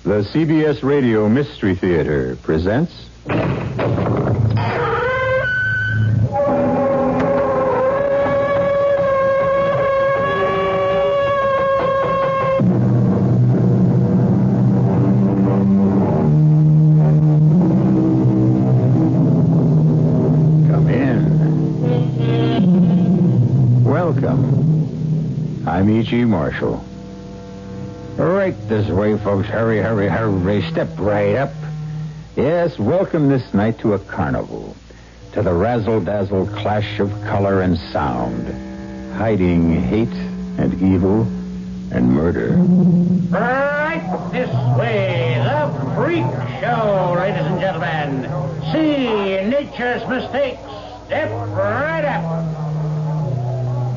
The CBS Radio Mystery Theater presents... Come in. Welcome. I'm E.G. Marshall. Right this way, folks. Hurry, hurry, hurry. Step right up. Yes, welcome this night to a carnival. To the razzle-dazzle clash of color and sound. Hiding hate and evil and murder. Right this way. The freak show, ladies and gentlemen. See nature's mistakes. Step right up.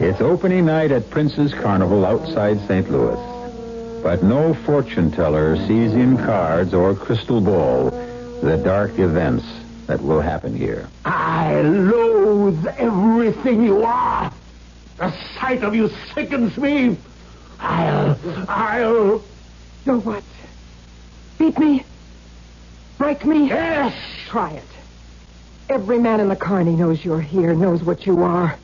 It's opening night at Prince's Carnival outside St. Louis. But no fortune teller sees in cards or crystal ball the dark events that will happen here. I loathe everything you are. The sight of you sickens me. I'll... Do what? Beat me? Break me? Yes. Try it. Every man in the carny knows you're here, knows what you are.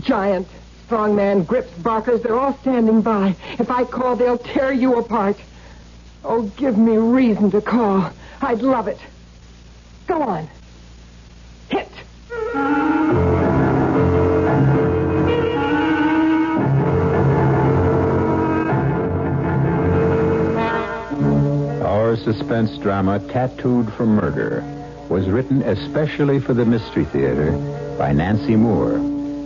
Giant, strong man, grips, barkers, they're all standing by. If I call, they'll tear you apart. Oh, give me reason to call. I'd love it. Go on. Hit. Our suspense drama, Tattooed for Murder, was written especially for the Mystery Theater by Nancy Moore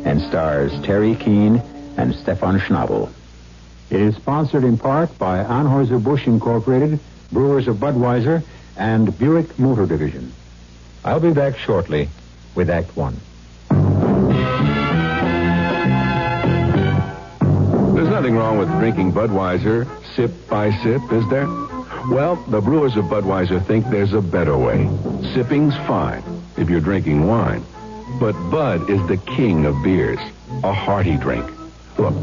and stars Teri, Keane, and Stefan Schnabel. It is sponsored in part by Anheuser-Busch Incorporated, Brewers of Budweiser, and Buick Motor Division. I'll be back shortly with Act One. There's nothing wrong with drinking Budweiser sip by sip, is there? Well, the Brewers of Budweiser think there's a better way. Sipping's fine if you're drinking wine. But Bud is the king of beers, a hearty drink. Look,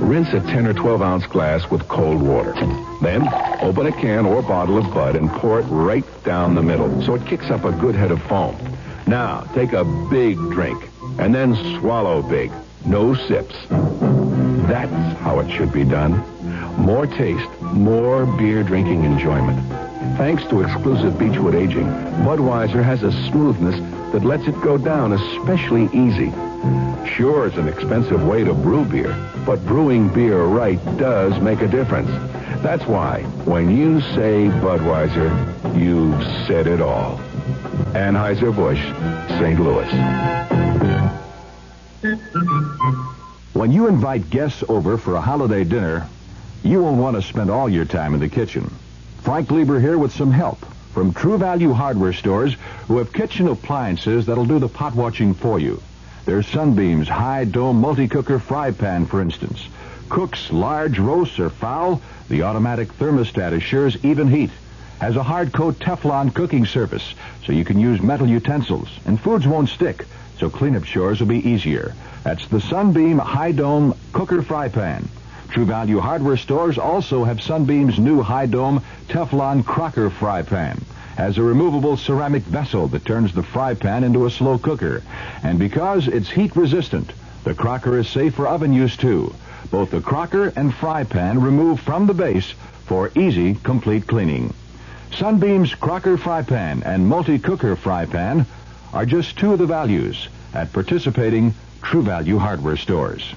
rinse a 10 or 12-ounce glass with cold water. Then open a can or bottle of Bud and pour it right down the middle so it kicks up a good head of foam. Now, take a big drink and then swallow big. No sips. That's how it should be done. More taste, more beer drinking enjoyment. Thanks to exclusive Beechwood aging, Budweiser has a smoothness that lets it go down especially easy. Sure, it's an expensive way to brew beer, but brewing beer right does make a difference. That's why, when you say Budweiser, you've said it all. Anheuser-Busch, St. Louis. When you invite guests over for a holiday dinner, you won't want to spend all your time in the kitchen. Frank Lieber here with some help from True Value hardware stores who have kitchen appliances that'll do the pot watching for you. There's Sunbeam's high-dome multi-cooker fry pan, for instance. Cooks large roasts or fowl, the automatic thermostat assures even heat. Has a hard-coat Teflon cooking surface, so you can use metal utensils, and foods won't stick, so cleanup chores will be easier. That's the Sunbeam high-dome cooker fry pan. True Value hardware stores also have Sunbeam's new high-dome Teflon crocker fry pan. Has a removable ceramic vessel that turns the fry pan into a slow cooker. And because it's heat-resistant, the crocker is safe for oven use, too. Both the crocker and fry pan remove from the base for easy, complete cleaning. Sunbeam's crocker fry pan and multi-cooker fry pan are just two of the values at participating True Value hardware stores.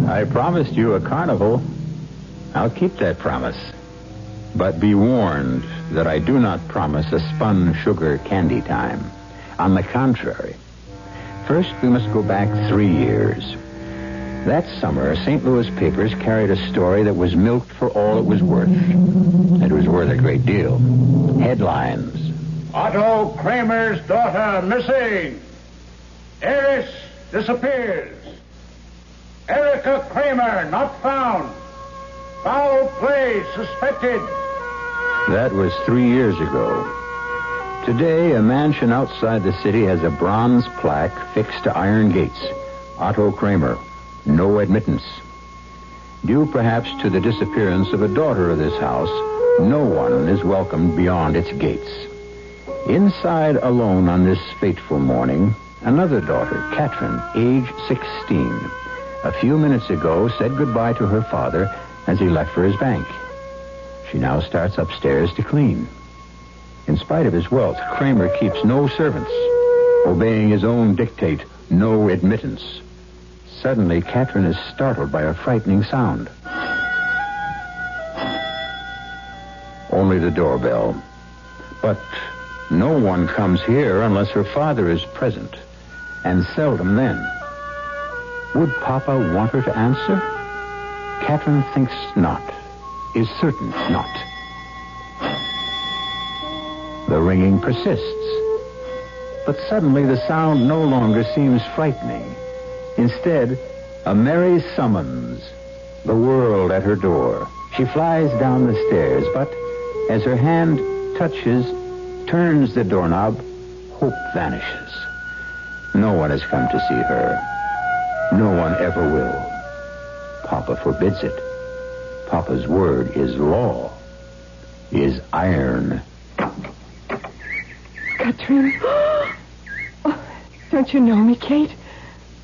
I promised you a carnival. I'll keep that promise. But be warned that I do not promise a spun sugar candy time. On the contrary. First, we must go back 3 years. That summer, St. Louis papers carried a story that was milked for all it was worth. It was worth a great deal. Headlines. Otto Kramer's daughter missing. Heiress disappears. Erica Kramer not found. Foul play suspected. That was 3 years ago. Today, a mansion outside the city has a bronze plaque fixed to iron gates. Otto Kramer, no admittance. Due perhaps to the disappearance of a daughter of this house, no one is welcomed beyond its gates. Inside alone on this fateful morning, another daughter, Katrin, age 16, a few minutes ago said goodbye to her father as he left for his bank. She now starts upstairs to clean. In spite of his wealth, Kramer keeps no servants, obeying his own dictate, no admittance. Suddenly, Katrin is startled by a frightening sound. Only the doorbell. But no one comes here unless her father is present, and seldom then. Would Papa want her to answer? Katrin thinks not, is certain not. The ringing persists. But suddenly the sound no longer seems frightening. Instead, a merry summons, the world at her door. She flies down the stairs, but as her hand turns the doorknob, hope vanishes. No one has come to see her. No one ever will. Papa forbids it. Papa's word is law, is iron. Katrin? Oh, don't you know me, Kate?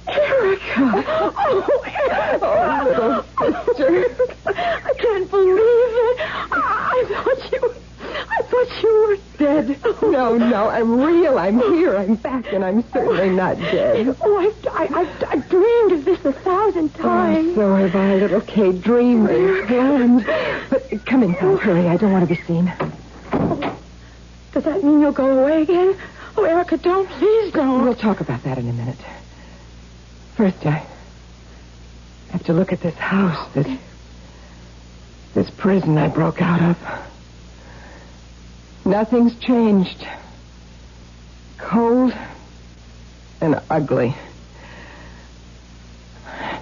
Erica! Oh, Erica! Oh, little sister. I can't believe it. I thought you were dead. No, I'm real. I'm here. I'm back, and I'm certainly not dead. Oh, I've dreamed of this 1,000 times. Oh, so have I, little Kate. Dreamed and planned. But come inside. Hurry. I don't want to be seen. Does that mean you'll go away again? Oh, Erica, don't. Please don't. We'll talk about that in a minute. First, I have to look at this house, this prison I broke out of. Nothing's changed. Cold and ugly.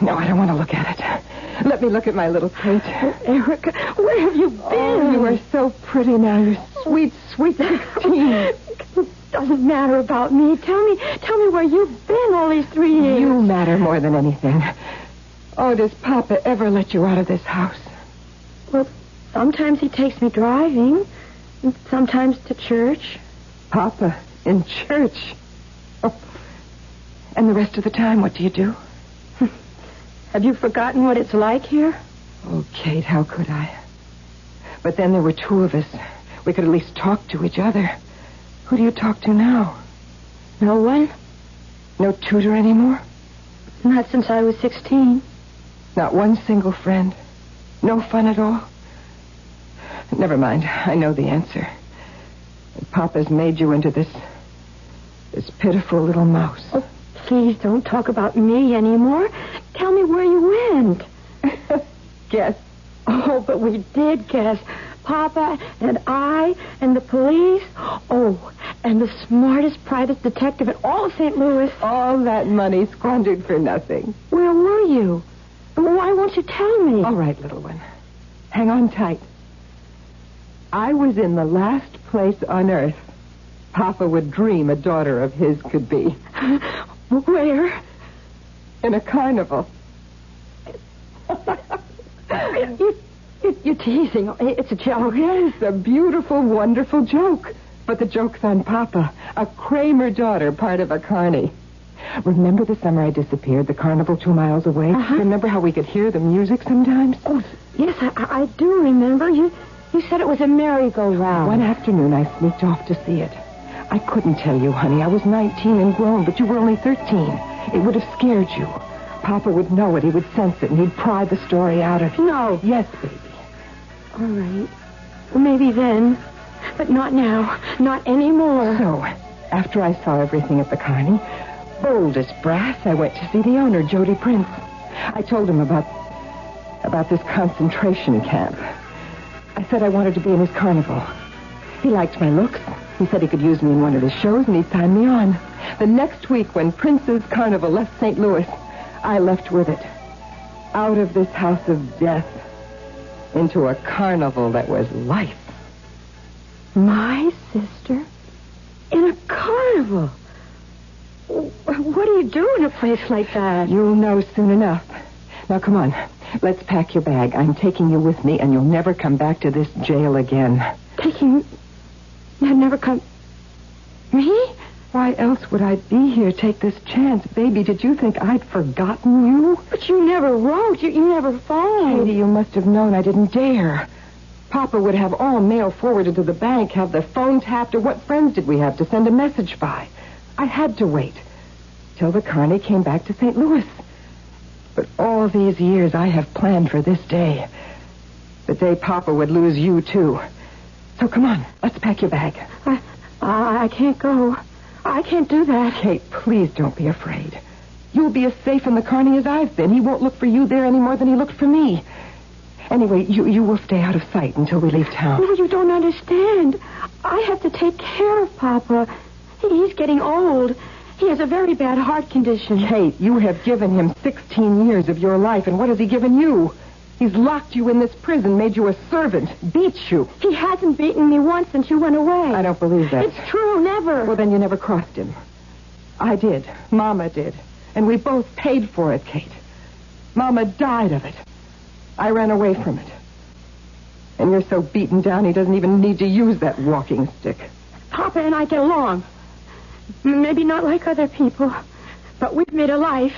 No, I don't want to look at it. Let me look at my little Kate. Oh, Erica, where have you been? Oh, you are so pretty now. You're sweet, sweet 16. It doesn't matter about me. Tell me where you've been all these 3 years. You matter more than anything. Oh, does Papa ever let you out of this house? Well, sometimes he takes me driving, and sometimes to church. Papa, in church? Oh. And the rest of the time, what do you do? Have you forgotten what it's like here? Oh, Kate, how could I? But then there were 2 of us. We could at least talk to each other. Who do you talk to now? No one. No tutor anymore? Not since I was 16. Not one single friend? No fun at all? Never mind. I know the answer. Papa's made you into this pitiful little mouse. Oh, please don't talk about me anymore. Tell me where you went. Guess. Oh, but we did guess. Papa and I and the police. Oh, and the smartest private detective in all of St. Louis. All that money squandered for nothing. Where were you? Why won't you tell me? All right, little one. Hang on tight. I was in the last place on earth Papa would dream a daughter of his could be. Where? In a carnival. You're teasing. It's a joke. Yes, a beautiful, wonderful joke. But the joke's on Papa. A Kramer daughter, part of a carny. Remember the summer I disappeared, the carnival 2 miles away? Uh-huh. Remember how we could hear the music sometimes? Oh, yes, I do remember. You said it was a merry-go-round. One afternoon, I sneaked off to see it. I couldn't tell you, honey. I was 19 and grown, but you were only 13. It would have scared you. Papa would know it. He would sense it, and he'd pry the story out of you. No. Yes, baby. All right. Well, maybe then. But not now. Not anymore. So, after I saw everything at the carny, bold as brass, I went to see the owner, Jody Prince. I told him about this concentration camp. I said I wanted to be in his carnival. He liked my looks. He said he could use me in one of his shows, and he signed me on. The next week, when Prince's carnival left St. Louis, I left with it. Out of this house of death into a carnival that was life. My sister? carnival. What do you do in a place like that? You'll know soon enough. Now, come on. Let's pack your bag. I'm taking you with me, and you'll never come back to this jail again. Taking... I'd never come... Me? Why else would I be here? Take this chance. Baby, did you think I'd forgotten you? But you never wrote. You never phoned. Katie, you must have known I didn't dare. Papa would have all mail forwarded to the bank, have the phone tapped, or what friends did we have to send a message by? I had to wait till the carny came back to St. Louis. But all these years I have planned for this day. The day Papa would lose you, too. So come on, let's pack your bag. I can't go. I can't do that. Kate, please don't be afraid. You'll be as safe in the carny as I've been. He won't look for you there any more than he looked for me. Anyway, you will stay out of sight until we leave town. No, you don't understand. I have to take care of Papa. He's getting old. He has a very bad heart condition. Kate, you have given him 16 years of your life, and what has he given you? He's locked you in this prison, made you a servant, beat you. He hasn't beaten me once since you went away. I don't believe that. It's true, never. Well, then you never crossed him. I did. Mama did. And we both paid for it, Kate. Mama died of it. I ran away from it. And you're so beaten down he doesn't even need to use that walking stick. Papa and I get along. Maybe not like other people, but we've made a life.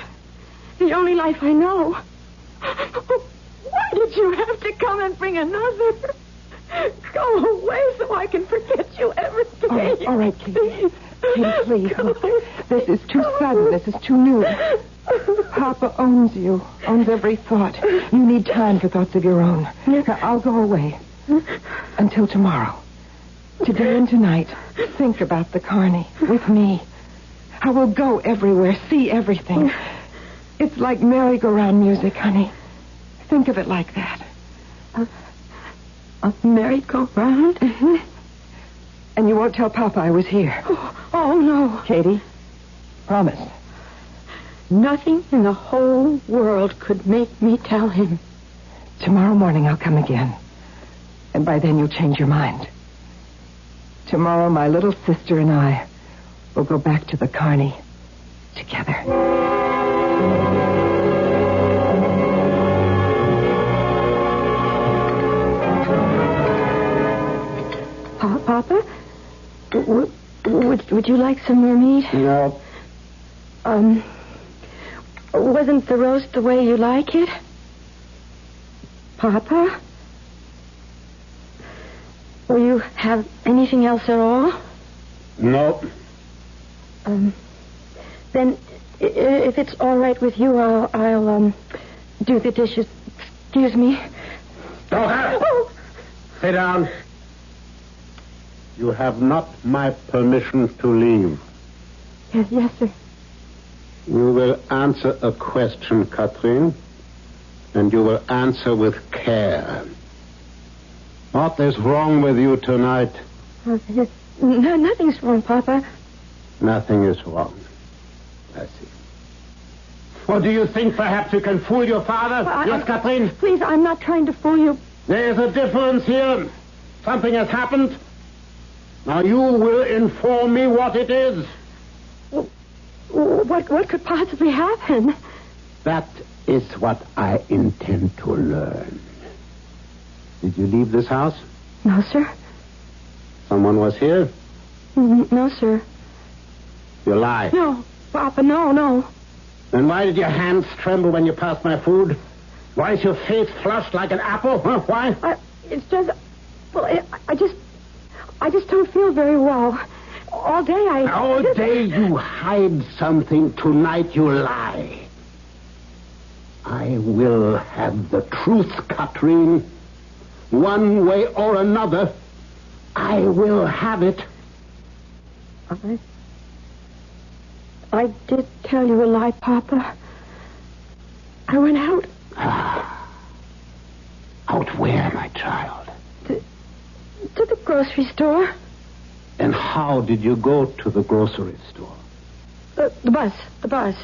The only life I know. Why did you have to come and bring another? Go away so I can forget you every day. All right, Katie. Katie, please. Look, this is too sudden. This is too new. Papa owns you, owns every thought. You need time for thoughts of your own. Now, I'll go away until tomorrow. Today and tonight, think about the carny with me. I will go everywhere, see everything. It's like merry-go-round music, honey. Think of it like that. A merry-go-round? Mm-hmm. And you won't tell Papa I was here. Oh, no. Katie, promise. Nothing in the whole world could make me tell him. Tomorrow morning I'll come again. And by then you'll change your mind. Tomorrow my little sister and I will go back to the carny together. Papa? Would you like some more meat? No. Wasn't the roast the way you like it? Papa? Will you have anything else at all? No. Then, if it's all right with you, I'll do the dishes. Excuse me. Don't have. Oh. Sit down. You have not my permission to leave. Yes, sir. You will answer a question, Catherine, and you will answer with care. What is wrong with you tonight? Nothing's wrong, Papa. Nothing is wrong. I see. Or do you think perhaps you can fool your father? Yes, Catherine? Please, I'm not trying to fool you. There's a difference here. Something has happened. Now you will inform me what it is. What could possibly happen? That is what I intend to learn. Did you leave this house? No, sir. Someone was here? No, sir. You lie. No, Papa, no. Then why did your hands tremble when you passed my food? Why is your face flushed like an apple? Huh? Why? It's just... Well, I just don't feel very well. All day All day you hide something. Tonight you lie. I will have the truth, Catherine. One way or another, I will have it. I did tell you a lie, Papa. I went out. Out where, my child? To the grocery store. And how did you go to the grocery store? The bus.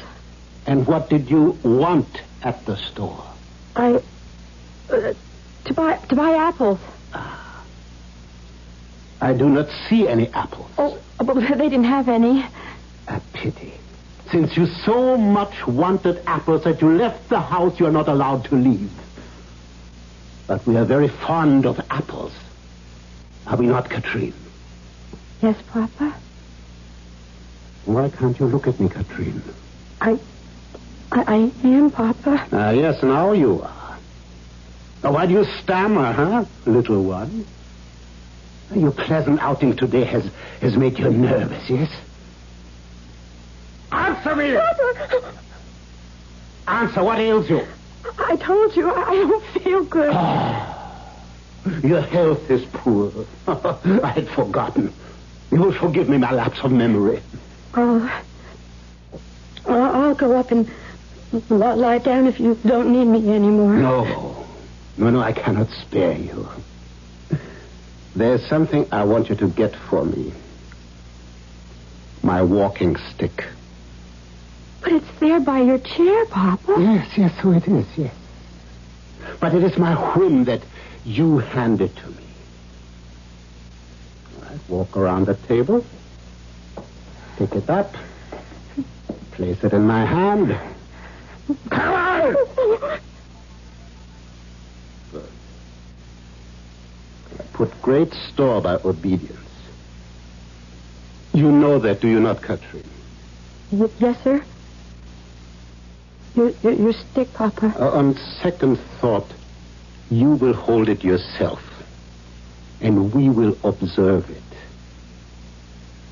And what did you want at the store? To buy apples. I do not see any apples. Oh, but they didn't have any. Since you so much wanted apples that you left the house, you're not allowed to leave. But we are very fond of apples. Are we not, Katrine? Yes, Papa? Why can't you look at me, Katrine? I am, Papa. Yes, now you are. Now, why do you stammer, huh, little one? Your pleasant outing today has made you nervous, yes? Answer me! Papa! Answer, what ails you? I told you, I don't feel good. Your health is poor. I had forgotten. You will forgive me my lapse of memory. I'll go up and lie down if you don't need me anymore. No, I cannot spare you. There's something I want you to get for me. My walking stick. But it's there by your chair, Papa. Yes, so it is, yes. But it is my whim that you hand it to me. All right, walk around the table. Pick it up. Place it in my hand. Come on! Good. I put great store by obedience. You know that, do you not, Katrine? Yes, sir. Your stick, Papa. On second thought, you will hold it yourself, and we will observe it.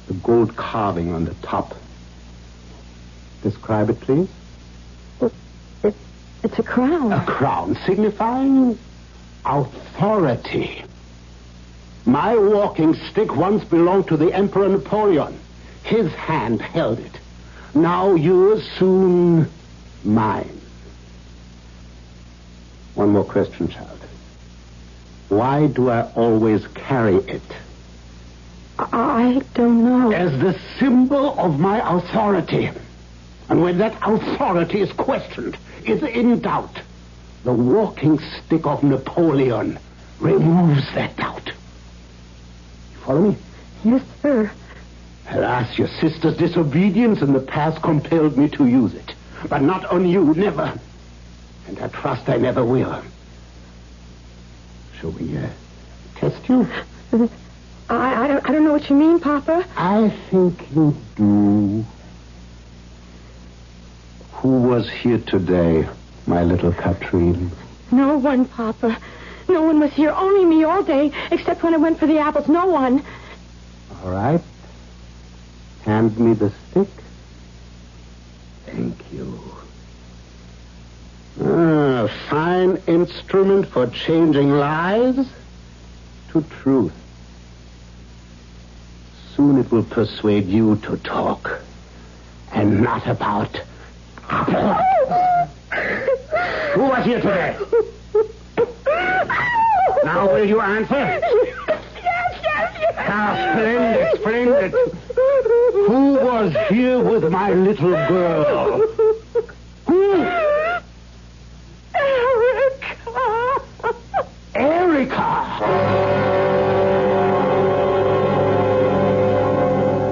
The gold carving on the top. Describe it, please. It's a crown. A crown signifying authority. My walking stick once belonged to the Emperor Napoleon. His hand held it. Now yours, soon mine. One more question, child. Why do I always carry it? I don't know. As the symbol of my authority. And when that authority is questioned, is in doubt, the walking stick of Napoleon removes that doubt. You follow me? Yes, sir. Alas, your sister's disobedience in the past compelled me to use it. But not on you, never. And I trust I never will. Shall we test you? I don't know what you mean, Papa. I think you do. Who was here today, my little Katrine? No one, Papa. No one was here. Only me all day, except when I went for the apples. No one. All right. Hand me the stick. Thank you. A fine instrument for changing lies to truth. Soon it will persuade you to talk, and not about apples. Who was here today? Now will you answer? Yes. Ah, splendid. Who was here with my little girl? Who? Erica!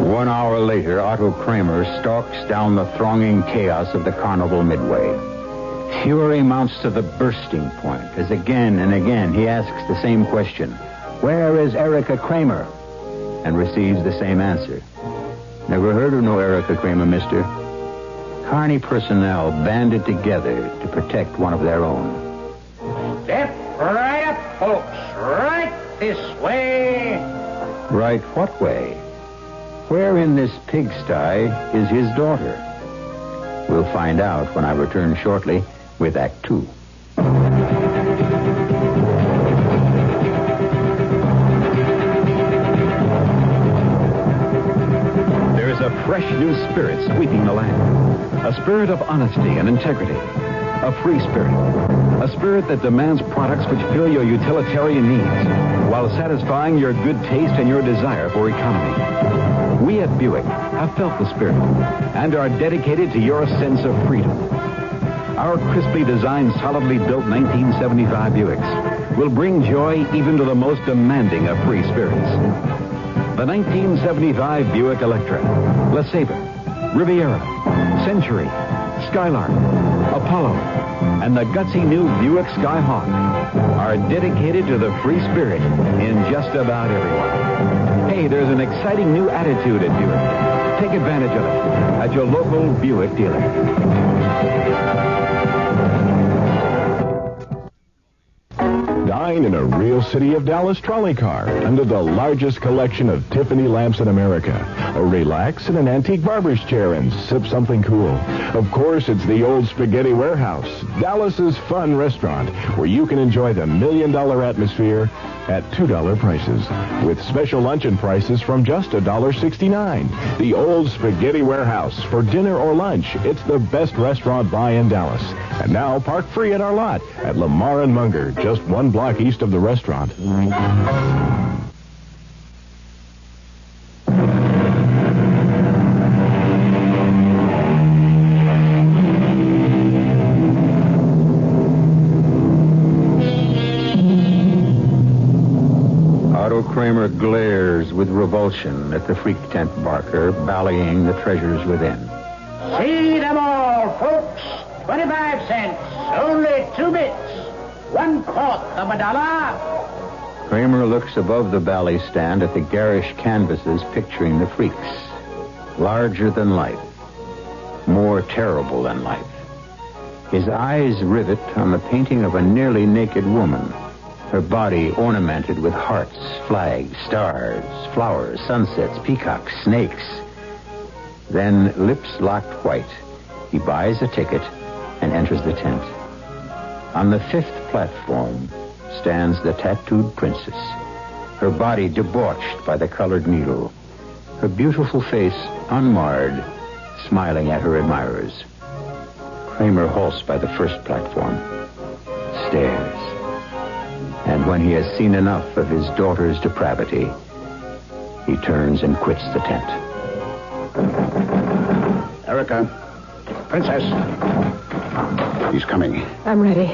1 hour later, Otto Kramer stalks down the thronging chaos of the carnival midway. Fury mounts to the bursting point as again and again he asks the same question. Where is Erica Kramer? And receives the same answer. Never heard of no Erica Kramer, mister. Carney personnel banded together to protect one of their own. Step right up, folks. Right this way. Right what way? Where in this pigsty is his daughter? We'll find out when I return shortly with Act 2. There's a fresh new spirit sweeping the land. A spirit of honesty and integrity. A free spirit. A spirit that demands products which fill your utilitarian needs while satisfying your good taste and your desire for economy. We at Buick have felt the spirit and are dedicated to your sense of freedom. Our crisply designed, solidly built 1975 Buicks will bring joy even to the most demanding of free spirits. The 1975 Buick Electra, LeSabre, Riviera, Century, Skylark, Apollo, and the gutsy new Buick Skyhawk are dedicated to the free spirit in just about everyone. Hey, there's an exciting new attitude at Buick. Take advantage of it at your local Buick dealer. Dine in a real City of Dallas trolley car under the largest collection of Tiffany lamps in America. Or relax in an antique barber's chair and sip something cool. Of course, it's the Old Spaghetti Warehouse, Dallas's fun restaurant, where you can enjoy the $1 million atmosphere at $2 prices, with special luncheon prices from just $1.69. The Old Spaghetti Warehouse for dinner or lunch. It's the best restaurant buy in Dallas. And now park free at our lot at Lamar and Munger, just one block east of the restaurant. Kramer glares with revulsion at the freak tent barker, ballying the treasures within. See them all, folks. 25 cents. Only 2 bits. 1/4 of $1. Kramer looks above the bally stand at the garish canvases picturing the freaks. Larger than life. More terrible than life. His eyes rivet on the painting of a nearly naked woman. Her body ornamented with hearts, flags, stars, flowers, sunsets, peacocks, snakes. Then, lips locked white, he buys a ticket and enters the tent. On the 5th platform stands the tattooed princess, her body debauched by the colored needle, her beautiful face unmarred, smiling at her admirers. Kramer halts by the 1st platform, stares. And when he has seen enough of his daughter's depravity, he turns and quits the tent. Erica. Princess. He's coming. I'm ready.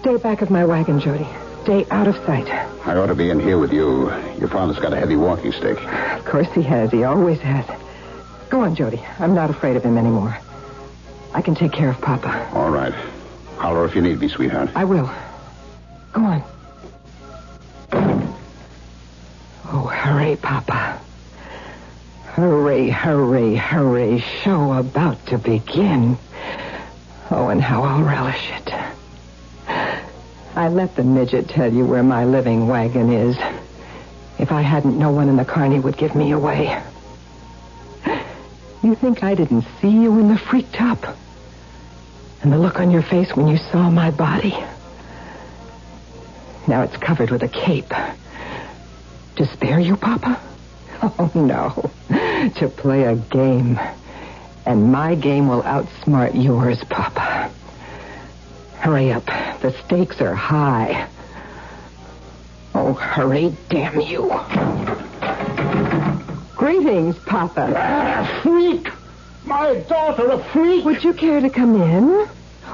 Stay back of my wagon, Jody. Stay out of sight. I ought to be in here with you. Your father's got a heavy walking stick. Of course he has. He always has. Go on, Jody. I'm not afraid of him anymore. I can take care of Papa. All right. Holler if you need me, sweetheart. I will. Go on. Oh, hurry, Papa. Hurry, hurry, hurry. Show about to begin. Oh, and how I'll relish it. I let the midget tell you where my living wagon is. If I hadn't, no one in the carny would give me away. You think I didn't see you in the freak top? And the look on your face when you saw my body? Now it's covered with a cape. To spare you, Papa? Oh, no. To play a game. And my game will outsmart yours, Papa. Hurry up. The stakes are high. Oh, hurry, damn you. Greetings, Papa. A freak! My daughter, a freak! Would you care to come in?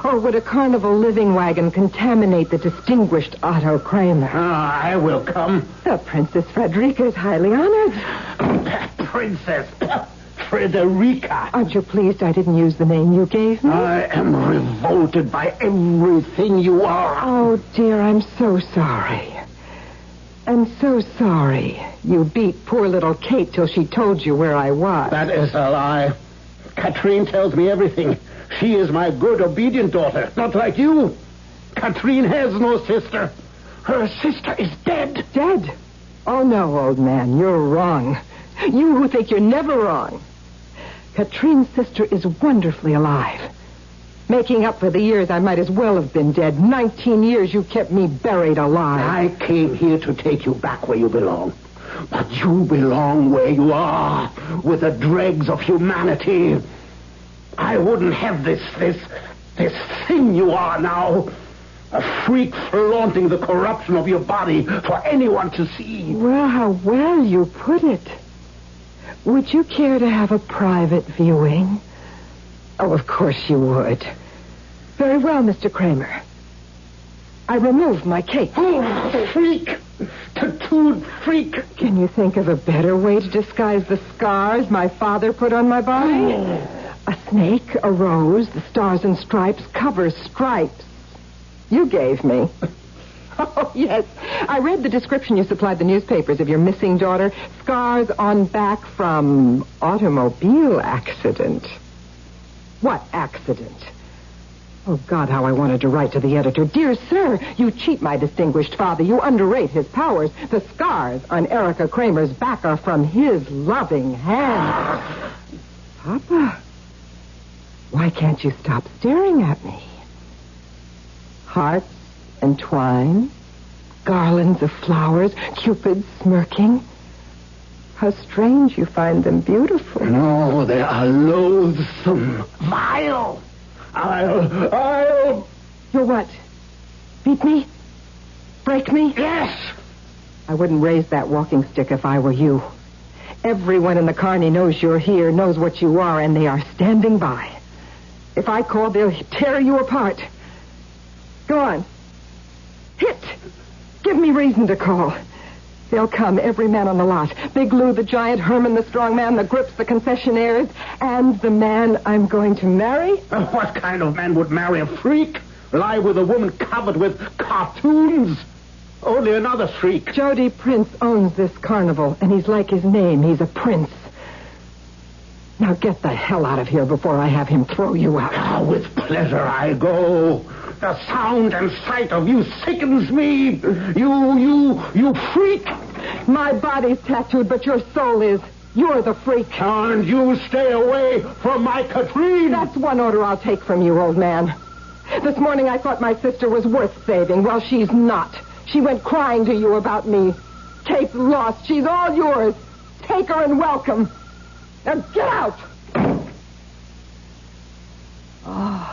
Or would a carnival living wagon contaminate the distinguished Otto Kramer? I will come. The Princess Frederica is highly honored. Princess Frederica. Aren't you pleased I didn't use the name you gave me? I am revolted by everything you are. Oh, dear, I'm so sorry. I'm so sorry. You beat poor little Kate till she told you where I was. That is a lie. Katrine tells me everything. She is my good, obedient daughter, not like you. Katrine has no sister. Her sister is dead. Dead? Oh, no, old man, you're wrong. You who think you're never wrong. Katrine's sister is wonderfully alive. Making up for the years I might as well have been dead. 19 years you kept me buried alive. I came here to take you back where you belong. But you belong where you are, with the dregs of humanity. I wouldn't have this thing you are now. A freak flaunting the corruption of your body for anyone to see. Well, how well you put it. Would you care to have a private viewing? Oh, of course you would. Very well, Mr. Kramer. I removed my cape. Oh, freak! Tattooed freak! Can you think of a better way to disguise the scars my father put on my body? A snake, a rose, the stars and stripes, cover stripes. You gave me. Oh, yes. I read the description you supplied the newspapers of your missing daughter. Scars on back from automobile accident. What accident? Oh, God, how I wanted to write to the editor. Dear sir, you cheat my distinguished father. You underrate his powers. The scars on Erica Kramer's back are from his loving hand. Papa, why can't you stop staring at me? Hearts and twine, garlands of flowers, Cupid smirking. How strange you find them beautiful. No, they are loathsome, vile. I'll... You'll what? Beat me? Break me? Yes! I wouldn't raise that walking stick if I were you. Everyone in the Carney knows you're here, knows what you are, and they are standing by. If I call, they'll tear you apart. Go on. Hit! Give me reason to call. They'll come, every man on the lot. Big Lou, the giant, Herman, the strong man, the grips, the concessionaires, and the man I'm going to marry. What kind of man would marry a freak? Lie with a woman covered with cartoons? Only another freak. Jody Prince owns this carnival, and he's like his name. He's a prince. Now get the hell out of here before I have him throw you out. With pleasure I go. The sound and sight of you sickens me. You freak. My body's tattooed, but your soul is. You're the freak. And you stay away from my Katrine. That's one order I'll take from you, old man. This morning I thought my sister was worth saving. Well, she's not. She went crying to you about me. Kate's lost. She's all yours. Take her and welcome. Now get out. Oh.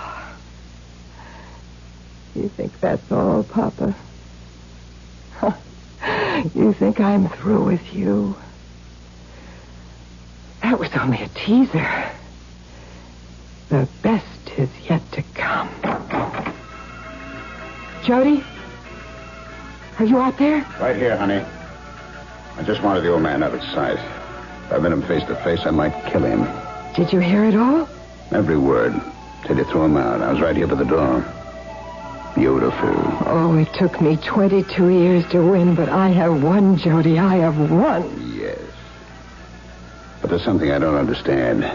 You think that's all, Papa? You think I'm through with you? That was only a teaser. The best is yet to come. Jody? Are you out there? Right here, honey. I just wanted the old man out of sight. If I met him face to face, I might kill him. Did you hear it all? Every word. Till you threw him out. I was right here by the door. Beautiful. Oh, it took me 22 years to win, but I have won, Jody. I have won. Yes. But there's something I don't understand.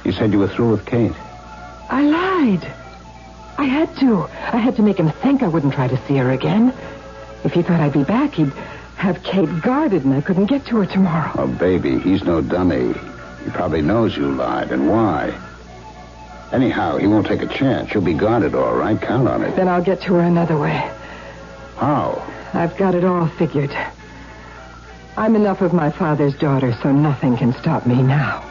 You said you were through with Kate. I lied. I had to. I had to make him think I wouldn't try to see her again. If he thought I'd be back, he'd have Kate guarded, and I couldn't get to her tomorrow. Oh, baby, he's no dummy. He probably knows you lied, and why. Anyhow, he won't take a chance. You'll be guarded, all right? Count on it. Then I'll get to her another way. How? I've got it all figured. I'm enough of my father's daughter, so nothing can stop me now.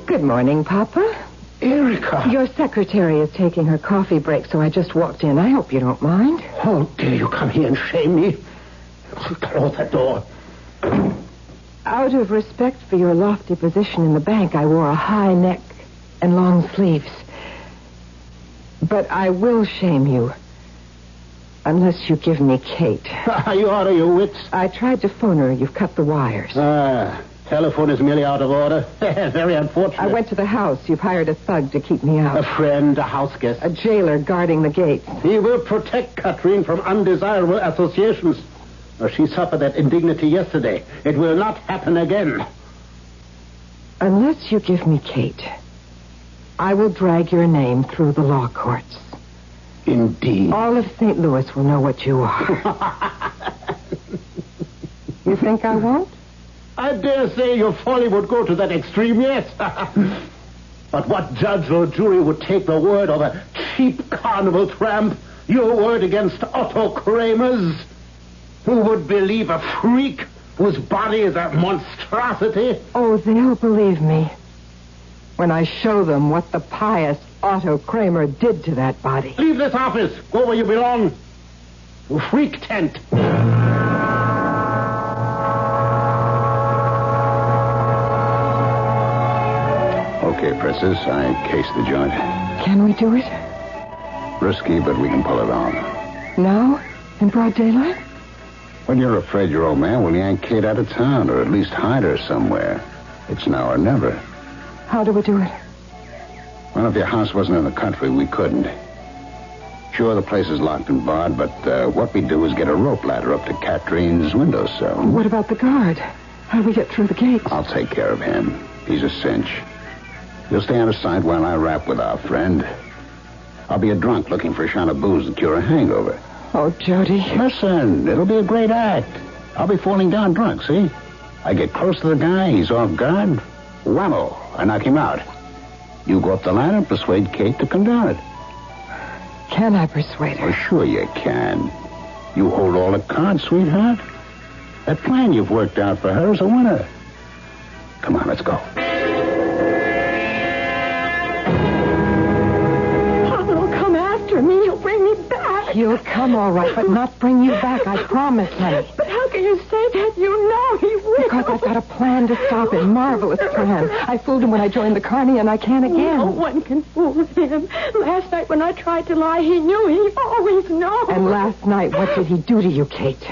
Good morning, Papa. Erica. Your secretary is taking her coffee break, so I just walked in. I hope you don't mind. How dare you come here and shame me? Close that door. Out of respect for your lofty position in the bank, I wore a high neck and long sleeves. But I will shame you. Unless you give me Kate. Are you out of your wits? I tried to phone her. You've cut the wires. Telephone is merely out of order. Very unfortunate. I went to the house. You've hired a thug to keep me out. A friend, a house guest. A jailer guarding the gates. He will protect Katrine from undesirable associations. She suffered that indignity yesterday. It will not happen again. Unless you give me Kate, I will drag your name through the law courts. Indeed. All of St. Louis will know what you are. You think I won't? I dare say your folly would go to that extreme, yes. But what judge or jury would take the word of a cheap carnival tramp? Your word against Otto Kramer's? Who would believe a freak whose body is a monstrosity? Oh, they'll believe me when I show them what the pious Otto Kramer did to that body. Leave this office. Go where you belong. To freak tent. Okay, Princess, I cased the joint. Can we do it? Risky, but we can pull it off. Now? In broad daylight? When you're afraid your old man will yank Kate out of town, or at least hide her somewhere. It's now or never. How do we do it? Well, if your house wasn't in the country, we couldn't. Sure, the place is locked and barred, but what we do is get a rope ladder up to Katrine's windowsill. What about the guard? How do we get through the gates? I'll take care of him. He's a cinch. You'll stay out of sight while I rap with our friend. I'll be a drunk looking for a shot of booze to cure a hangover. Oh, Jody. Listen, it'll be a great act. I'll be falling down drunk, see? I get close to the guy, he's off guard. Whammo, I knock him out. You go up the ladder and persuade Kate to come down it. Can I persuade her? Well, sure you can. You hold all the cards, sweetheart. That plan you've worked out for her is a winner. Come on, let's go. Papa will come after me. He'll bring me back. He'll come all right, but not bring you back, I promise, honey. But how can you say that? You know he will. Because I've got a plan to stop him. Marvelous plan. I fooled him when I joined the carny, and I can again. No one can fool him. Last night when I tried to lie, he knew. He always knows. And last night, what did he do to you, Kate?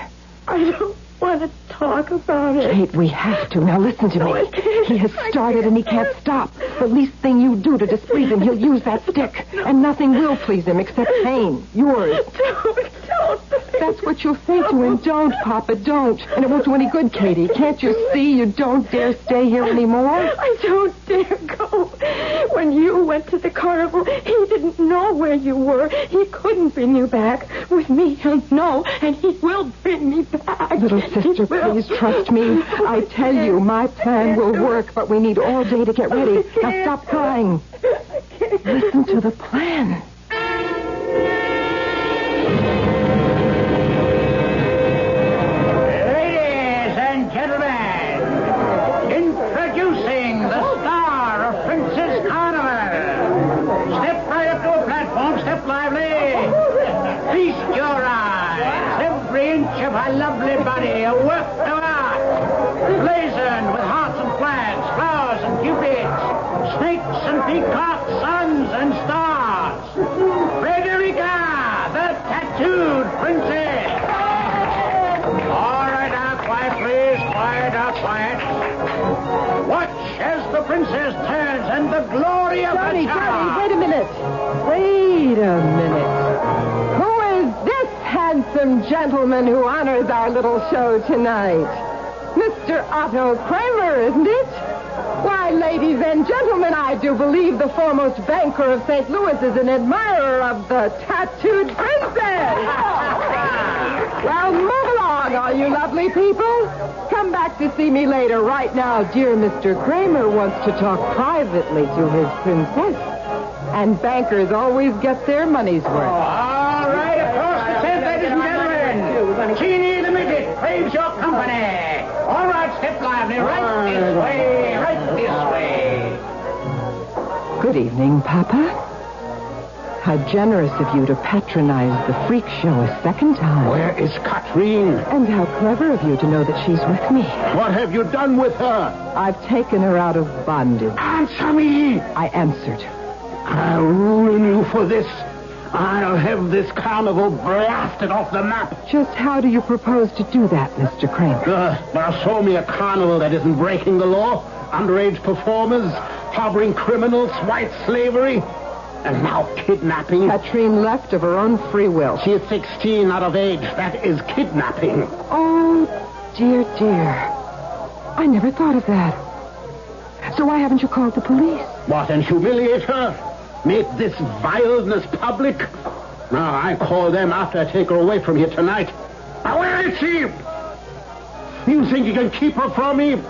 I don't want to talk about it. Kate, we have to. Now listen to No, me. I can't. He has started and he can't stop. The least thing you do to displease him, he'll use that stick. And nothing will please him except pain. Yours. Don't. That's what you'll say to him. Don't, Papa, don't. And it won't do any good, Katie. Can't you see you don't dare stay here anymore? I don't dare go. When you went to the carnival, he didn't know where you were. He couldn't bring you back. With me, he'll know, and he will bring me back. Little sister, please trust me. I tell you, my plan will work, but we need all day to get ready. Now stop crying. Listen to the plan. Ladies and gentlemen, introducing the star of Princess Carnival. Step right up to a platform, step lively. Feast your eyes. Every inch of her lovely body a work of art. Blazoned with hearts and flags, flowers and cupids, snakes and peacocks, suns and stars. Frederica, the tattooed princess. All right, now, quiet, please. Quiet, now, quiet. Watch as the princess turns and the glory of Johnny, the tower. wait a minute. Wait a minute. Who is this handsome gentleman who honors our little show tonight? Mr. Otto Kramer, isn't it? Why, ladies and gentlemen, I do believe the foremost banker of St. Louis is an admirer of the tattooed princess. Well, move along, all you lovely people. Come back to see me later. Right now, dear Mr. Kramer wants to talk privately to his princess. And bankers always get their money's worth. All right, across the tent, ladies and gentlemen. Keane the midget craves your company. All right, step lively. Right this way, right this way. Good evening, Papa. How generous of you to patronize the freak show a second time. Where is Katrine? And how clever of you to know that she's with me. What have you done with her? I've taken her out of bondage. Answer me! I answered. I'll ruin you for this. I'll have this carnival blasted off the map. Just how do you propose to do that, Mr. Kramer? Now show me a carnival that isn't breaking the law. Underage performers, harboring criminals, white slavery, and now kidnapping. Katrine left of her own free will. She is 16 out of age. That is kidnapping. Oh, dear, dear. I never thought of that. So why haven't you called the police? What, and humiliate her? Make this vileness public? Now, I call them after I take her away from here tonight. Now, where is she? You think you can keep her from me?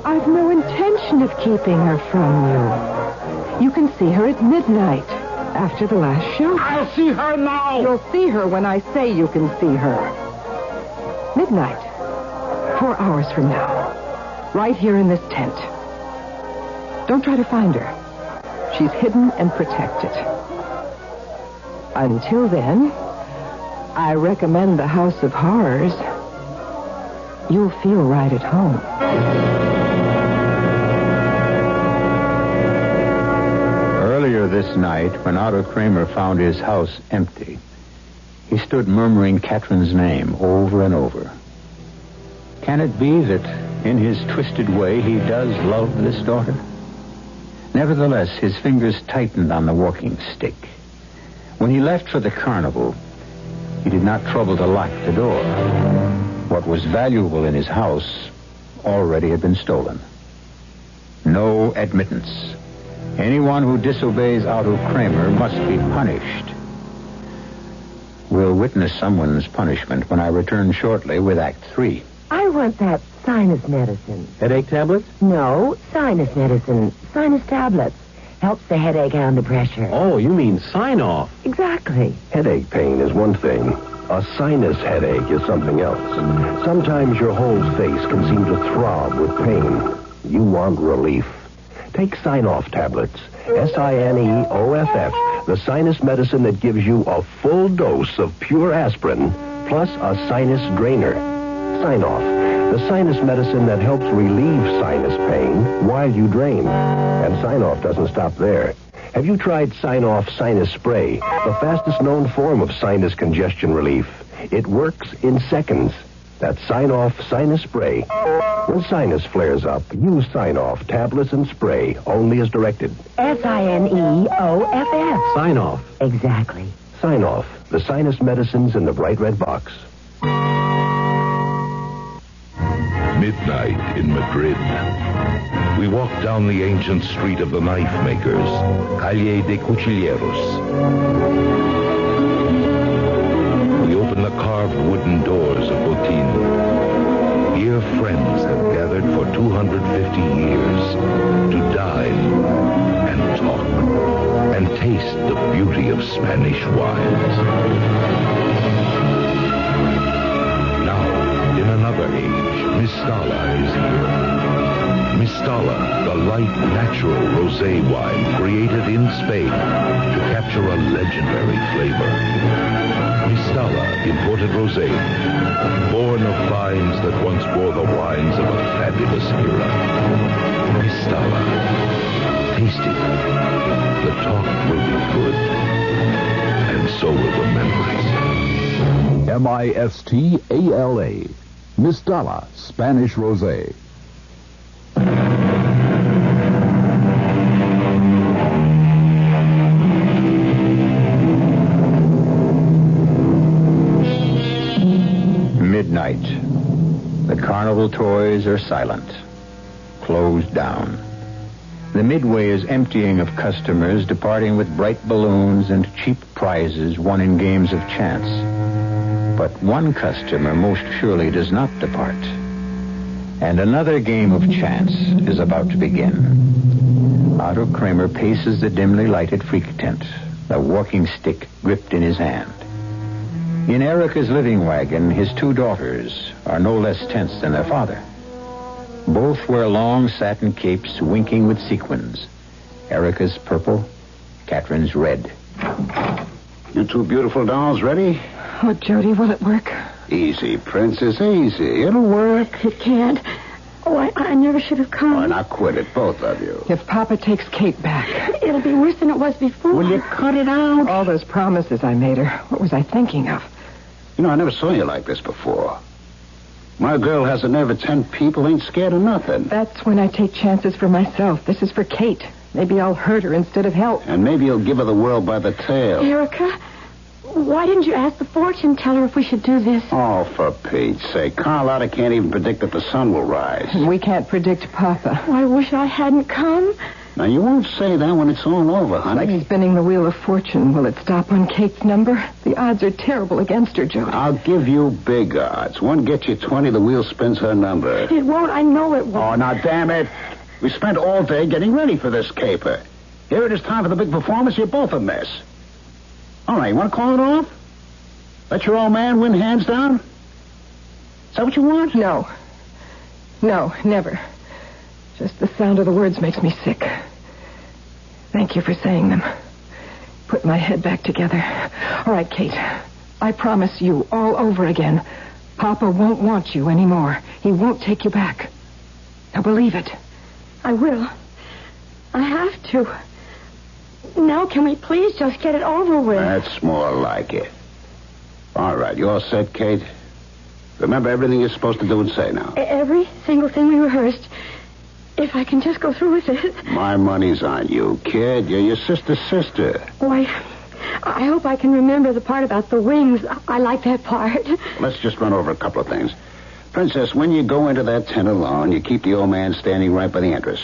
I've no intention of keeping her from you. You can see her at midnight, after the last show. I'll see her now. You'll see her when I say you can see her. Midnight. 4 hours from now. Right here in this tent. Don't try to find her. She's hidden and protected. Until then, I recommend the House of Horrors. You'll feel right at home. Earlier this night, when Otto Kramer found his house empty, He stood murmuring Catherine's name over and over. Can it be that in his twisted way he does love this daughter? Nevertheless, his fingers tightened on the walking stick. When he left for the carnival, he did not trouble to lock the door. What was valuable in his house already had been stolen. No admittance. Anyone who disobeys Otto Kramer must be punished. We'll witness someone's punishment when I return shortly with Act 3. I want that sinus medicine. Headache tablets? No, sinus medicine. Sinus tablets. Helps the headache and the pressure. Oh, you mean sign-off. Exactly. Headache pain is one thing. A sinus headache is something else. Sometimes your whole face can seem to throb with pain. You want relief. Take Sign-Off tablets. Sineoff, the sinus medicine that gives you a full dose of pure aspirin, plus a sinus drainer. Sign-Off, the sinus medicine that helps relieve sinus pain while you drain. And Sign-Off doesn't stop there. Have you tried Sign-Off Sinus Spray, the fastest known form of sinus congestion relief? It works in seconds. That's Sign-Off Sinus Spray. When sinus flares up, use Sign-Off tablets and spray, only as directed. Sineoff. Sign-Off. Exactly. Sign-Off, the sinus medicines in the bright red box. Midnight in Madrid. We walk down the ancient street of the knife makers, Calle de Cuchilleros. We open the carved wooden doors of Botín. Here friends have gathered for 250 years to dine and talk and taste the beauty of Spanish wines. Now, in another age, Mistala is here. Mistala, the light, natural rosé wine created in Spain to capture a legendary flavor. Mistala, imported rosé, born of vines that once bore the wines of a fabulous era. Mistala, taste it. The talk will be good, and so will the memories. Mistala, Mistala, Spanish Rosé. Midnight. The carnival toys are silent, closed down. The midway is emptying of customers, departing with bright balloons and cheap prizes won in games of chance. But one customer most surely does not depart. And another game of chance is about to begin. Otto Kramer paces the dimly lighted freak tent, a walking stick gripped in his hand. In Erica's living wagon, his two daughters are no less tense than their father. Both wear long satin capes winking with sequins. Erica's purple, Catherine's red. You two beautiful dolls ready? Oh, Jody, will it work? Easy, Princess, easy. It'll work. It can't. Oh, I never should have come. Why not quit it, both of you? If Papa takes Kate back. It'll be worse than it was before. Will you cut it out? All those promises I made her. What was I thinking of? You know, I never saw you like this before. My girl has a nerve of 10 people, ain't scared of nothing. That's when I take chances for myself. This is for Kate. Maybe I'll hurt her instead of help. And maybe you'll give her the world by the tail. Erica, why didn't you ask the fortune teller if we should do this? Oh, for Pete's sake. Carlotta can't even predict that the sun will rise. And we can't predict Papa. Oh, I wish I hadn't come. Now, you won't say that when it's all over, honey. Like he's spinning the wheel of fortune. Will it stop on Kate's number? The odds are terrible against her, Jody. I'll give you big odds. One gets you 20, the wheel spins her number. It won't. I know it won't. Oh, now, damn it. We spent all day getting ready for this caper. Here it is time for the big performance. You're both a mess. All right, you want to call it off? Let your old man win hands down? Is that what you want? No. No, never. Just the sound of the words makes me sick. Thank you for saying them. Put my head back together. All right, Kate. I promise you all over again. Papa won't want you anymore. He won't take you back. Now believe it. I will. I have to. Now can we please just get it over with? That's more like it. All right, you all set, Kate? Remember everything you're supposed to do and say now. Every single thing we rehearsed. If I can just go through with it. My money's on you, kid. You're your sister's sister. Oh, I hope I can remember the part about the wings. I like that part. Let's just run over a couple of things. Princess, when you go into that tent alone, you keep the old man standing right by the entrance.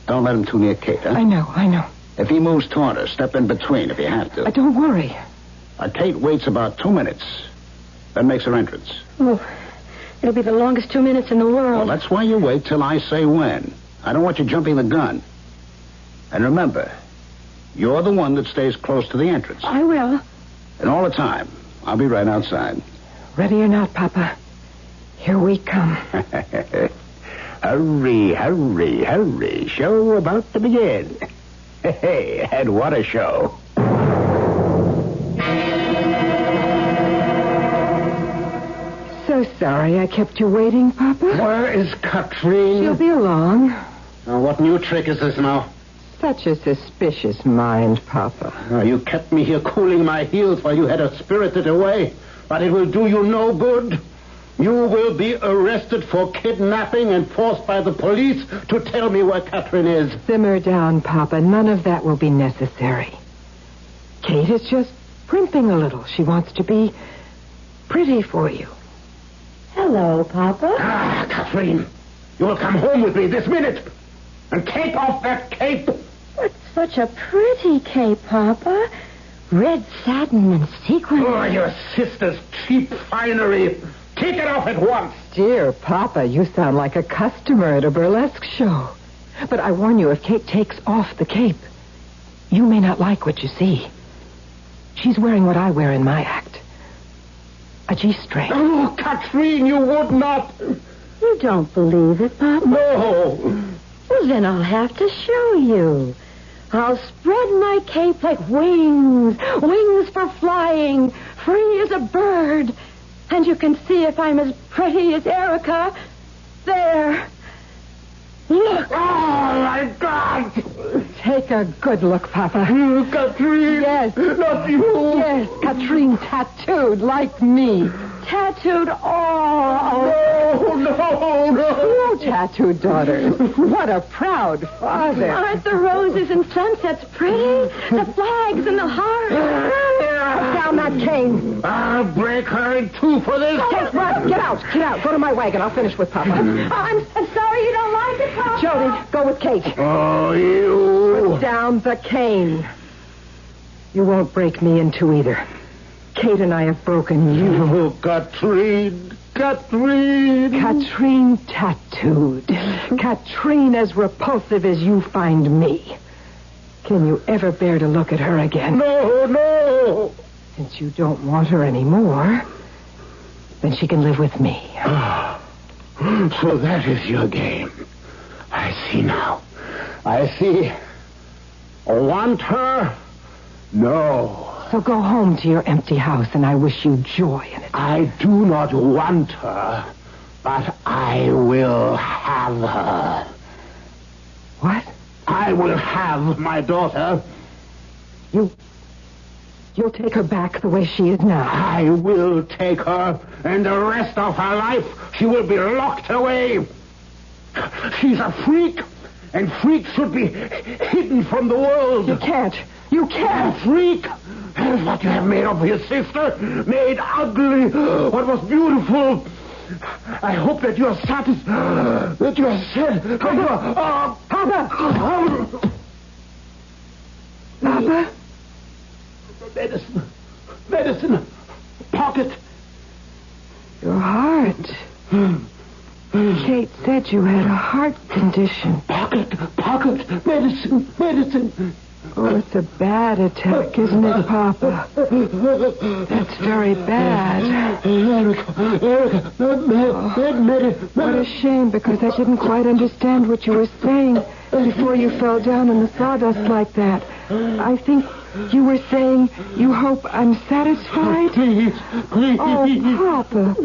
Don't let him too near Kate, huh? I know. If he moves toward her, step in between if you have to. Don't worry. Kate waits about 2 minutes, then makes her entrance. Oh, it'll be the longest 2 minutes in the world. Well, that's why you wait till I say when. I don't want you jumping the gun. And remember, you're the one that stays close to the entrance. I will. And all the time, I'll be right outside. Ready or not, Papa, here we come. Hurry. Show about to begin. Hey, and what a show. So sorry I kept you waiting, Papa. Where is Katrine? She'll be along. What new trick is this now? Such a suspicious mind, Papa. You kept me here cooling my heels while you had her spirited away. But it will do you no good. You will be arrested for kidnapping and forced by the police to tell me where Catherine is. Simmer down, Papa. None of that will be necessary. Kate is just primping a little. She wants to be pretty for you. Hello, Papa. Catherine, you will come home with me this minute. And take off that cape. What's such a pretty cape, Papa? Red satin and sequins. Oh, your sister's cheap finery. Take it off at once. Dear Papa, you sound like a customer at a burlesque show. But I warn you, if Kate takes off the cape, you may not like what you see. She's wearing what I wear in my act. A G-string. Oh, Catherine, you would not. You don't believe it, Papa? No. Well, then I'll have to show you. I'll spread my cape like wings for flying, free as a bird. And you can see if I'm as pretty as Erica. There. Look. Oh, my God. Take a good look, Papa. Katrine. Yes. Not you. Yes, Katrine tattooed like me. Tattooed all. No. Two tattooed daughters. What a proud father. Aren't the roses and sunsets pretty? The flags and the hearts. Put down that cane. I'll break her in two for this. Kate, Rod, get out. Go to my wagon. I'll finish with Papa. I'm sorry you don't like it, Papa. Jody, go with Kate. Oh, you. Put down the cane. You won't break me in two either. Kate and I have broken you. Oh, Katrine. Katrine tattooed. Katrine as repulsive as you find me. Can you ever bear to look at her again? No. Since you don't want her anymore, then she can live with me. So that is your game. I see now. I see. Want her? No. So go home to your empty house, and I wish you joy in it. I do not want her, but I will have her. What? I will have my daughter. You'll take her back the way she is now. I will take her, and the rest of her life she will be locked away. She's a freak, and freaks should be hidden from the world. You can't. A freak? That is what you have made of your sister. Made ugly what was beautiful. I hope that you are satisfied. That you are said. Papa! Medicine. Pocket. Your heart. Kate said you had a heart condition. Pocket. Medicine. Oh, it's a bad attack, isn't it, Papa? That's very bad. Erica. What a shame, because I didn't quite understand what you were saying before you fell down in the sawdust like that. I think you were saying you hope I'm satisfied? Please. Oh, Papa,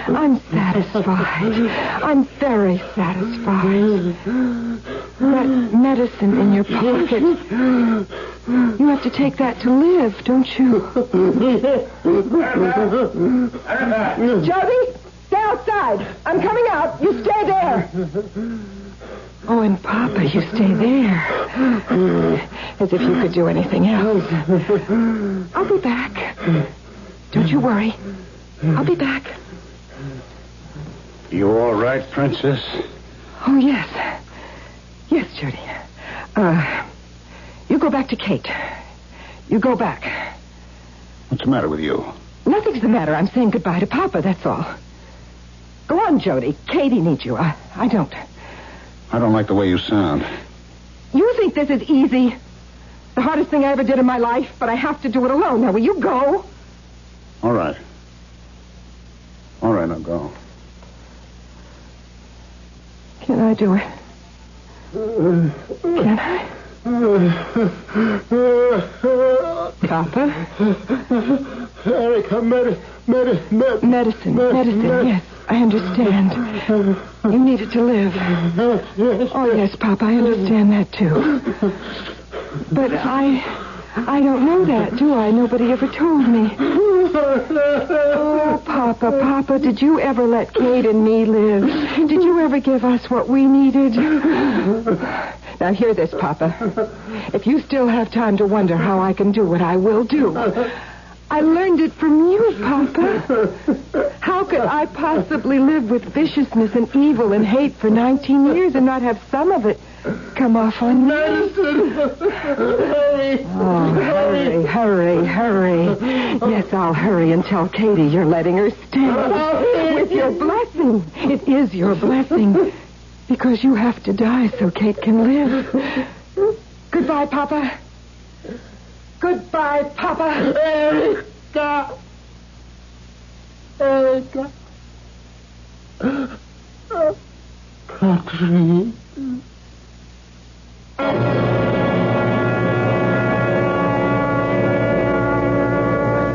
I'm satisfied. I'm very satisfied. That medicine in your pocket, You have to take that to live, don't you? Jody, stay outside. I'm coming out. You stay there. Oh, and Papa, you stay there. As if you could do anything else. I'll be back. Don't you worry. I'll be back. You all right, Princess? Oh, yes. Yes, Jody. You go back to Kate. You go back. What's the matter with you? Nothing's the matter. I'm saying goodbye to Papa, that's all. Go on, Jody. Katie needs you. I don't. I don't like the way you sound. You think this is easy? The hardest thing I ever did in my life, but I have to do it alone. Now, will you go? All right. All right, I'll go. Can I do it? Can I? Papa? Erica, Medicine, yes, I understand. You need it to live. Oh, yes, Papa, I understand that, too. But I don't know that, do I? Nobody ever told me. Oh, Papa, did you ever let Kate and me live? Did you ever give us what we needed? Now, hear this, Papa. If you still have time to wonder how I can do what I will do, I learned it from you, Papa. How could I possibly live with viciousness and evil and hate for 19 years and not have some of it come off on me? Oh, hurry. Yes, I'll hurry and tell Katie you're letting her stay. With your blessing. It is your blessing. Because you have to die so Kate can live. Goodbye, Papa. Goodbye, Papa. Erica. Catherine.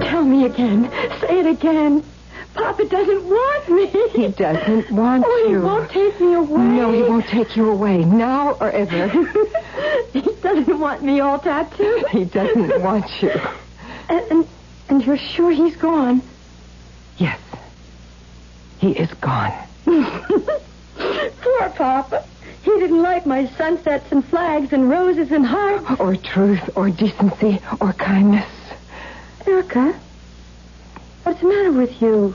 Tell me again. Say it again. Papa doesn't want me. He doesn't want you. He won't take me away. No, he won't take you away, now or ever. He doesn't want me all tattooed. He doesn't want you. And you're sure he's gone? Yes. He is gone. Poor Papa. He didn't like my sunsets and flags and roses and hearts. Or truth, or decency, or kindness. Erica, what's the matter with you?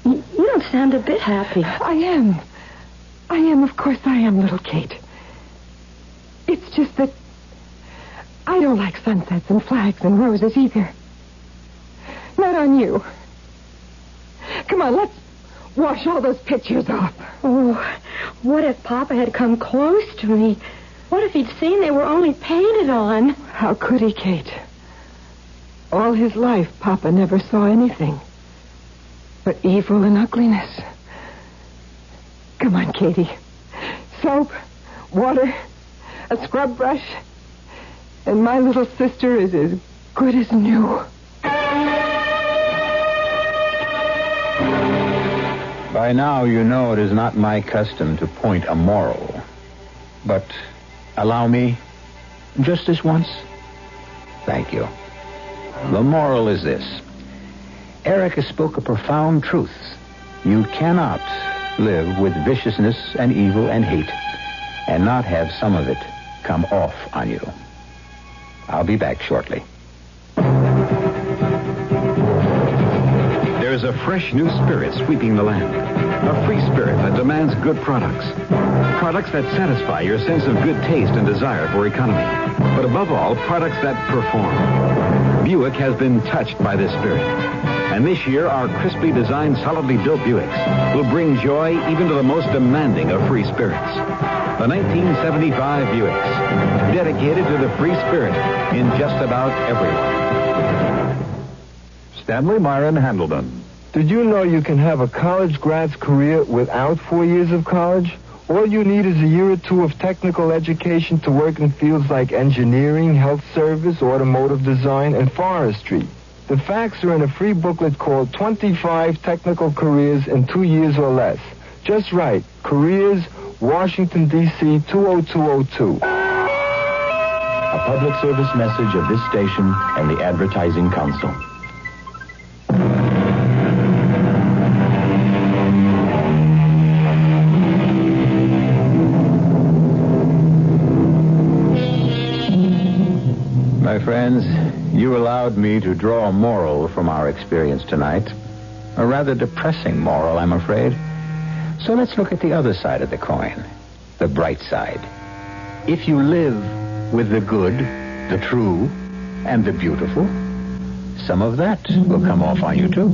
You don't sound a bit happy. I am, of course I am, little Kate. It's just that I don't like sunsets and flags and roses either. Not on you. Come on, let's wash all those pictures off. Oh, what if Papa had come close to me? What if he'd seen they were only painted on? How could he, Kate? All his life, Papa never saw anything but evil and ugliness. Come on, Katie. Soap, water, a scrub brush, and my little sister is as good as new. By now, you know it is not my custom to point a moral. But allow me, just this once. Thank you. The moral is this. Erica spoke a profound truth. You cannot live with viciousness and evil and hate and not have some of it come off on you. I'll be back shortly. There is a fresh new spirit sweeping the land. A free spirit that demands good products. Products that satisfy your sense of good taste and desire for economy. But above all, products that perform. Buick has been touched by this spirit. And this year, our crisply designed, solidly built Buicks will bring joy even to the most demanding of free spirits. The 1975 Buicks, dedicated to the free spirit in just about everyone. Stanley Myron Handleton. Did you know you can have a college grad's career without 4 years of college? All you need is a year or two of technical education to work in fields like engineering, health service, automotive design, and forestry. The facts are in a free booklet called 25 Technical Careers in 2 years or less. Just write, Careers, Washington, D.C., 20202. A public service message of this station and the Advertising Council. My friends, you allowed me to draw a moral from our experience tonight. A rather depressing moral, I'm afraid. So let's look at the other side of the coin, the bright side. If you live with the good, the true, and the beautiful, some of that will come off on you, too.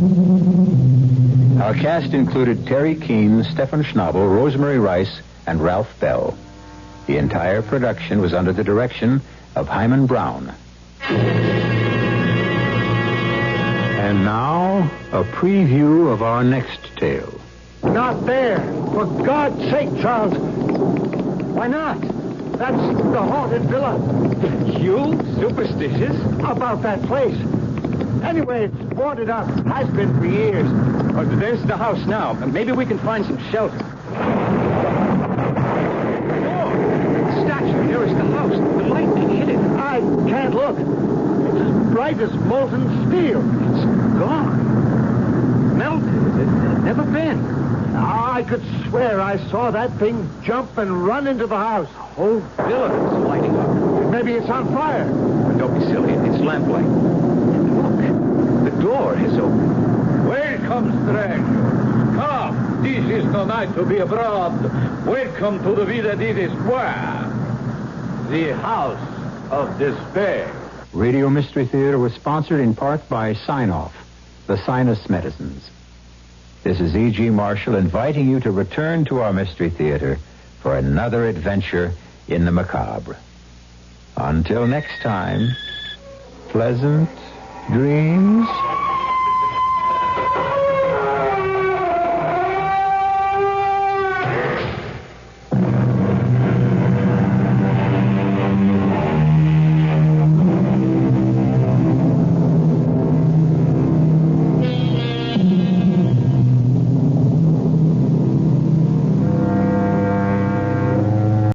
Our cast included Teri, Keane, Stefan Schnabel, Rosemary Rice, and Ralph Bell. The entire production was under the direction of Himan Brown. And now, a preview of our next tale. Not there. For God's sake, Charles. Why not? That's the haunted villa. You? Superstitious? About that place. Anyway, it's boarded up. Has been for years. Oh, there's the house now. Maybe we can find some shelter. Oh, the statue. There is the house. The lightning hit it. I can't look. It's as bright as molten steel. It's gone. Melted. It's never been. I could swear I saw that thing jump and run into the house. The whole villa is lighting up. Maybe it's on fire. Don't be silly. It's lamplight. Look, the door is open. Welcome, stranger. Come, this is the night to be abroad. Welcome to the Villa di Square, the house of despair. Radio Mystery Theater was sponsored in part by Sign-Off, the sinus medicines. This is E.G. Marshall inviting you to return to our Mystery Theater for another adventure in the macabre. Until next time, pleasant dreams.